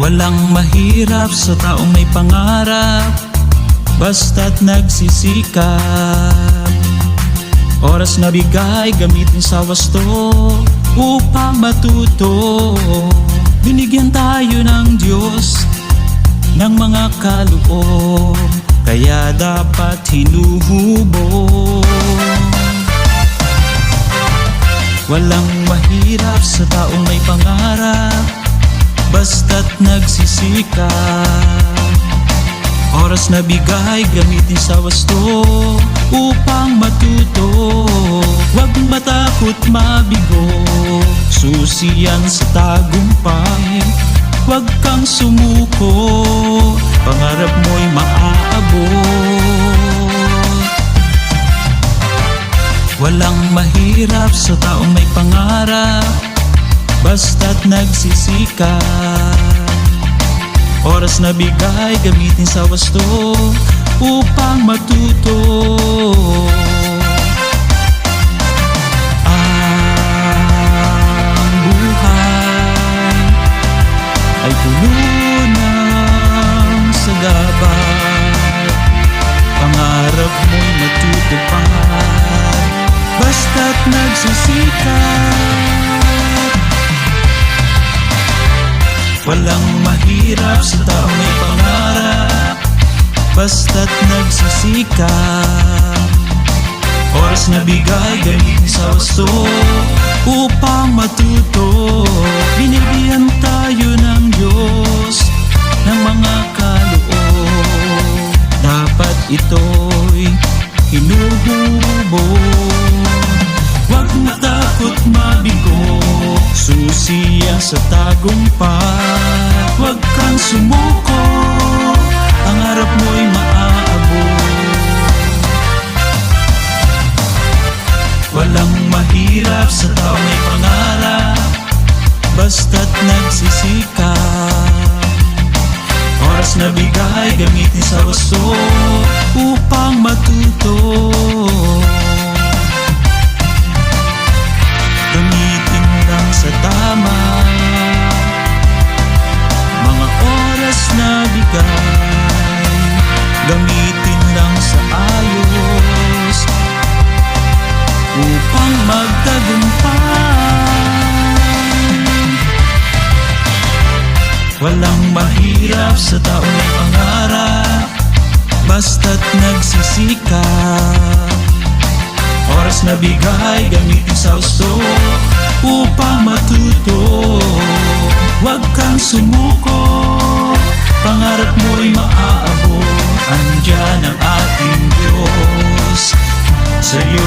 Walang mahirap sa taong may pangarap, basta't nagsisikap. Oras na bigay, gamitin sa wasto upang matuto. Binigyan tayo ng Diyos ng mga kaloob, kaya dapat hinuhubog. Walang mahirap sa taong may pangarap, basta't nagsisikap. Oras na bigay, gamitin sa wasto upang matuto. Huwag matakot mabigo, susi yan sa tagumpay. Huwag kang sumuko, pangarap mo'y maaabot. Walang mahirap sa taong may pangarap, basta't nagsisikap. Oras na bigay, gamitin sa wasto upang matuto. Ang buhay ay puno ng sagabal, pangarap mo'y matutupad, basta't nagsisikap. Walang mahirap sa taong may pangarap, basta't nagsisikap. Oras na bigay, gamitin sa wasto upang matuto. Binibigyan tayo ng Diyos ng mga kaloob, dapat ito'y hinuhubog. Huwag matakot mabigo, susi yan sa tagumpay. Huwag kang sumuko, pangarap mo'y maaabot. Walang mahirap sa taong may pangarap, basta't nagsisikap. Oras na bigay, gamitin sa wasto upang matuto. Gamitin lang sa tama mga oras na bigay, gamitin lang sa ayos upang magtagumpay. Walang mahirap sa taong may pangarap, basta't nagsisikap. Oras na bigay, gamitin sa gusto upang matuto. Huwag kang sumuko, pangarap mo'y maaabot. Andyan ang ating Diyos sa'yo